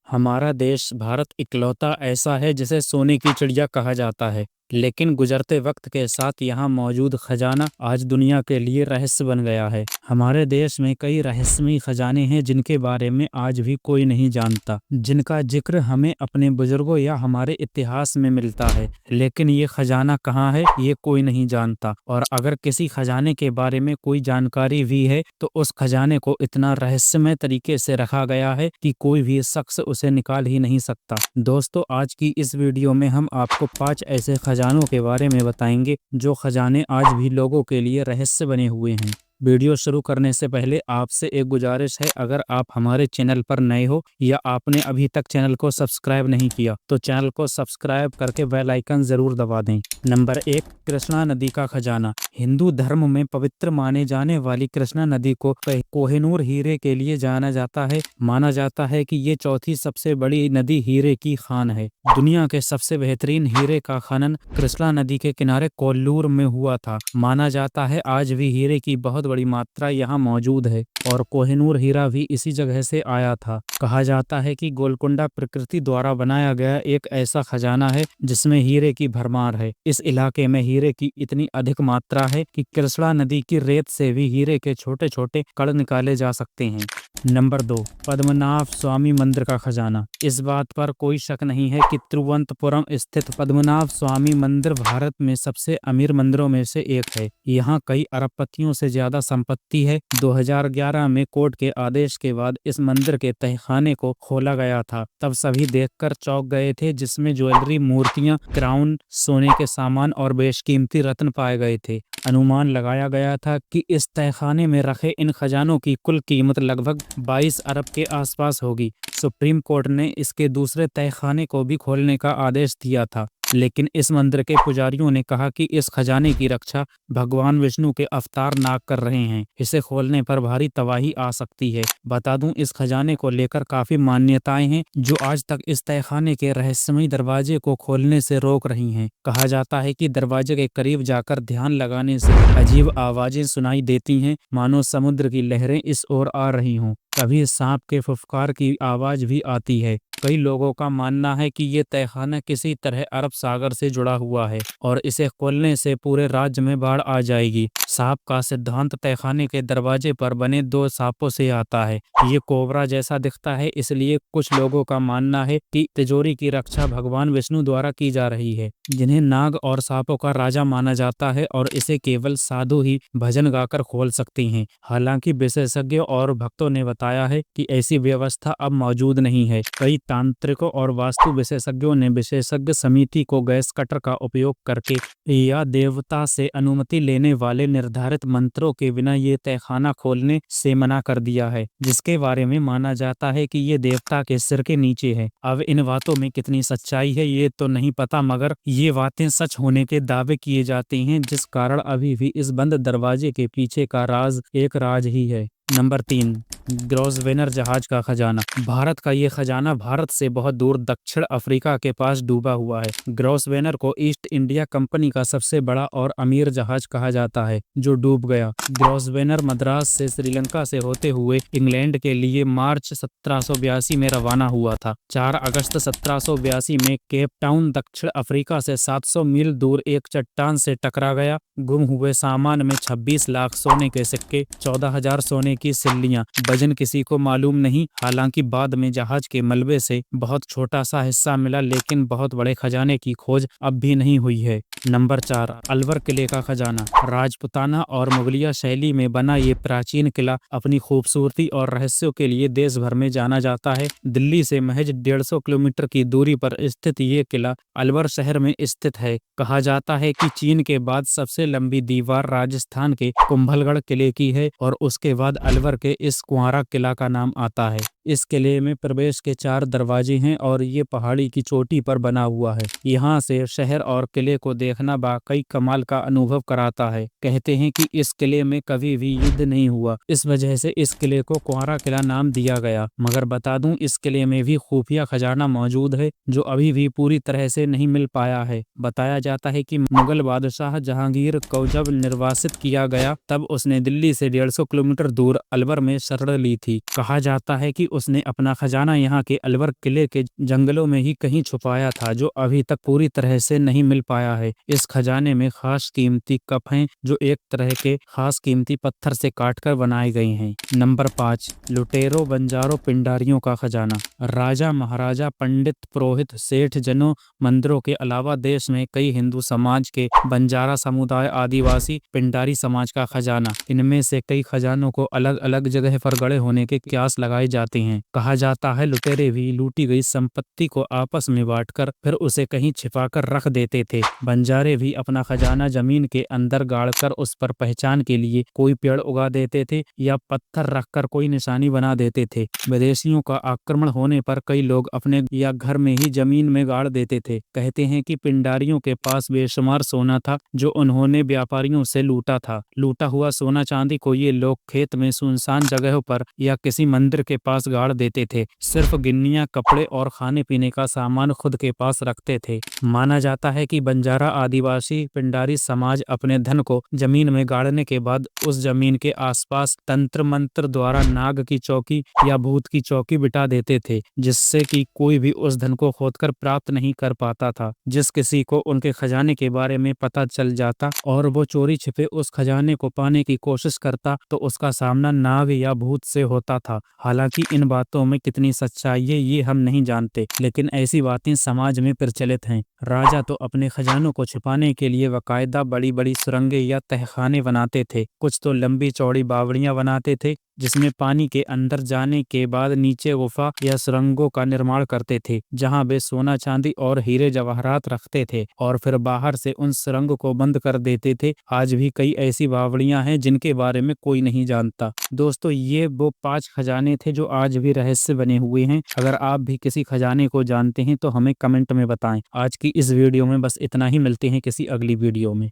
हमारा देश भारत इकलौता ऐसा है जिसे सोने की चिड़िया कहा जाता है। लेकिन गुजरते वक्त के साथ यहाँ मौजूद खजाना आज दुनिया के लिए रहस्य बन गया है। हमारे देश में कई रहस्यमयी खजाने हैं जिनके बारे में आज भी कोई नहीं जानता, जिनका जिक्र हमें अपने बुजुर्गों या हमारे इतिहास में मिलता है। लेकिन ये खजाना कहाँ है ये कोई नहीं जानता, और अगर किसी खजाने के बारे में कोई जानकारी भी है तो उस खजाने को इतना रहस्यमय तरीके से रखा गया है कि कोई भी शख्स उसे निकाल ही नहीं सकता। दोस्तों, आज की इस वीडियो में हम आपको 5 ऐसे खजानों के बारे में बताएंगे जो खजाने आज भी लोगों के लिए रहस्य बने हुए हैं। वीडियो शुरू करने से पहले आपसे एक गुजारिश है, अगर आप हमारे चैनल पर नए हो या आपने अभी तक चैनल को सब्सक्राइब नहीं किया तो चैनल को सब्सक्राइब करके बेल आइकन जरूर दबा दें। नंबर 1, कृष्णा नदी का खजाना। हिंदू धर्म में पवित्र माने जाने वाली कृष्णा नदी को कोहिनूर हीरे के लिए जाना जाता है। माना जाता है कि ये चौथी सबसे बड़ी नदी हीरे की खान है। दुनिया के सबसे बेहतरीन हीरे का खनन कृष्णा नदी के किनारे कोल्लूर में हुआ था। माना जाता है आज भी हीरे की बहुत बड़ी मात्रा यहाँ मौजूद है, और कोहिनूर हीरा भी इसी जगह से आया था। कहा जाता है कि गोलकुंडा प्रकृति द्वारा बनाया गया एक ऐसा खजाना है जिसमें हीरे की भरमार है। इस इलाके में हीरे की इतनी अधिक मात्रा है कि कृष्णा नदी की रेत से भी हीरे के छोटे छोटे कण निकाले जा सकते हैं। नंबर 2, पद्मनाभ स्वामी मंदिर का खजाना। इस बात पर कोई शक नहीं है कि तिरुवनंतपुरम स्थित पद्मनाभ स्वामी मंदिर भारत में सबसे अमीर मंदिरों में से एक है। यहाँ कई अरबपतियों से ज्यादा संपत्ति है। 2011 में कोर्ट के आदेश के बाद इस मंदिर के तहखाने को खोला गया था। तब सभी देखकर चौंक गए थे, जिसमें ज्वेलरी, मूर्तियां, क्राउन, सोने के सामान और बेशकीमती रत्न पाए गए थे। अनुमान लगाया गया था कि इस तहखाने में रखे इन खजानों की कुल कीमत लगभग 22 अरब के आसपास होगी। सुप्रीम कोर्ट ने इसके दूसरे तहखाने को भी खोलने का आदेश दिया था, लेकिन इस मंदिर के पुजारियों ने कहा कि इस खजाने की रक्षा भगवान विष्णु के अवतार नाग कर रहे हैं। इसे खोलने पर भारी तबाही आ सकती है। बता दूं, इस खजाने को लेकर काफी मान्यताएं हैं जो आज तक इस तहखाने के रहस्यमयी दरवाजे को खोलने से रोक रही हैं। कहा जाता है कि दरवाजे के करीब जाकर ध्यान लगाने से अजीब आवाजें सुनाई देती हैं, मानो समुद्र की लहरें इस ओर आ रही हों। कभी सांप के फुफकार की आवाज भी आती है। कई लोगों का मानना है कि ये तहखाना किसी तरह अरब सागर से जुड़ा हुआ है और इसे खोलने से पूरे राज्य में बाढ़ आ जाएगी। सांप का सिद्धांत तहखाने के दरवाजे पर बने 2 सांपों से आता है। ये कोबरा जैसा दिखता है, इसलिए कुछ लोगों का मानना है कि तिजोरी की रक्षा भगवान विष्णु द्वारा की जा रही है, जिन्हें नाग और सांपों का राजा माना जाता है, और इसे केवल साधु ही भजन गाकर खोल सकते हैं। हालांकि विशेषज्ञों और भक्तों ने बताया है कि ऐसी व्यवस्था अब मौजूद नहीं है। कई तांत्रिकों और वास्तु विशेषज्ञों ने विशेषज्ञ समिति को गैस कटर का उपयोग करके या देवता से अनुमति लेने वाले निर्धारित मंत्रों के बिना ये तहखाना खोलने से मना कर दिया है, जिसके बारे में माना जाता है कि ये देवता के सिर के नीचे है। अब इन बातों में कितनी सच्चाई है ये तो नहीं पता, मगर ये बातें सच होने के दावे किए जाते हैं, जिस कारण अभी भी इस बंद दरवाजे के पीछे का राज एक राज ही है। नंबर 3, ग्रॉसवेनर जहाज का खजाना। भारत का ये खजाना भारत से बहुत दूर दक्षिण अफ्रीका के पास डूबा हुआ है। ग्रॉसवेनर को ईस्ट इंडिया कंपनी का सबसे बड़ा और अमीर जहाज कहा जाता है जो डूब गया। ग्रॉसवेनर मद्रास से श्रीलंका से होते हुए इंग्लैंड के लिए मार्च 1782 में रवाना हुआ था। 4 अगस्त 1782 में केप टाउन दक्षिण अफ्रीका से 700 मील दूर एक चट्टान से टकरा गया। गुम हुए सामान में 26 लाख सोने के सिक्के, 14,000 सोने की सिल्लियां। वजन किसी को मालूम नहीं। हालांकि बाद में जहाज के मलबे से बहुत छोटा सा हिस्सा मिला, लेकिन बहुत बड़े खजाने की खोज अब भी नहीं हुई है। नंबर 4, अलवर किले का खजाना। राजपुताना और मुगलिया शैली में बना ये प्राचीन किला अपनी खूबसूरती और रहस्यों के लिए देश भर में जाना जाता है। दिल्ली से महज 150 किलोमीटर की दूरी पर स्थित ये किला अलवर शहर में स्थित है। कहा जाता है कि चीन के बाद सबसे लंबी दीवार राजस्थान के कुंभलगढ़ किले की है, और उसके बाद अलवर के इस कुंवारा किला का नाम आता है। इस किले में प्रवेश के 4 दरवाजे हैं और ये पहाड़ी की चोटी पर बना हुआ है। यहाँ से शहर और किले को देखना वाकई कमाल का अनुभव कराता है। कहते हैं कि इस किले में कभी भी युद्ध नहीं हुआ, इस वजह से इस किले को कुंवारा किला नाम दिया गया। मगर बता दूं, इस किले में भी खुफिया खजाना मौजूद है जो अभी भी पूरी तरह से नहीं मिल पाया है। बताया जाता है कि मुगल बादशाह जहांगीर को जब निर्वासित किया गया, तब उसने दिल्ली से 150 किलोमीटर दूर मशहूर अलवर में शरण ली थी। कहा जाता है कि उसने अपना खजाना यहाँ के अलवर किले के जंगलों में ही कहीं छुपाया था, जो अभी तक पूरी तरह से नहीं मिल पाया है। इस खजाने में खास कीमती कप हैं, जो एक तरह के खास कीमती पत्थर से काटकर बनाए गए हैं। नंबर 5, लुटेरों, बंजारों, पिंडारियों का खजाना। राजा, महाराजा, पंडित, पुरोहित, सेठ जनों, मंदिरों के अलावा देश में कई हिंदू समाज के, बंजारा समुदाय, आदिवासी, पिंडारी समाज का खजाना। इनमें से कई खजानों को अलग अलग जगह पर गड़े होने के कयास लगाए जाते हैं। कहा जाता है लुटेरे भी लूटी गई संपत्ति को आपस में बांटकर फिर उसे कहीं छिपाकर रख देते थे। बंजारे भी अपना खजाना जमीन के अंदर गाड़कर उस पर पहचान के लिए कोई पेड़ उगा देते थे या पत्थर रखकर कोई निशानी बना देते थे। विदेशियों का आक्रमण होने पर कई लोग अपने या घर में ही जमीन में गाड़ देते थे। कहते हैं कि पिंडारियों के पास बेशुमार सोना था, जो उन्होंने व्यापारियों से लूटा था। लूटा हुआ सोना चांदी को ये लोग खेत में सुनसान जगहों पर या किसी मंदिर के पास गाड़ देते थे। सिर्फ गिन्नियां, कपड़े और खाने पीने का सामान खुद के पास रखते थे। माना जाता है कि बंजारा, आदिवासी, पिंडारी समाज अपने धन को जमीन में गाड़ने के बाद उस जमीन के आसपास तंत्र मंत्र द्वारा नाग की चौकी या भूत की चौकी बिठा देते थे, जिससे कि कोई भी उस धन को खोदकर प्राप्त नहीं कर पाता था। जिस किसी को उनके खजाने के बारे में पता चल जाता और वो चोरी छिपे उस खजाने को पाने की कोशिश करता, तो उसका सामना नाग या भूत से होता था। हालांकि इन बातों में कितनी सच्चाई है ये हम नहीं जानते, लेकिन ऐसी बातें समाज में प्रचलित हैं। राजा तो अपने खजानों को छिपाने के लिए बाकायदा बड़ी बड़ी सुरंगें या तहखाने बनाते थे। कुछ तो लंबी चौड़ी बावड़ियां बनाते थे, जिसमें पानी के अंदर जाने के बाद नीचे गुफा या सुरंगों का निर्माण करते थे, जहां वे सोना चांदी और हीरे जवाहरात रखते थे और फिर बाहर से उन सुरंग को बंद कर देते थे। आज भी कई ऐसी बावड़ियां हैं जिनके बारे में कोई नहीं जानता। दोस्तों, ये वो 5 खजाने थे जो आज भी रहस्य बने हुए हैं। अगर आप भी किसी खजाने को जानते हैं तो हमें कमेंट में बताएं। आज की इस वीडियो में बस इतना ही। मिलते हैं किसी अगली वीडियो में।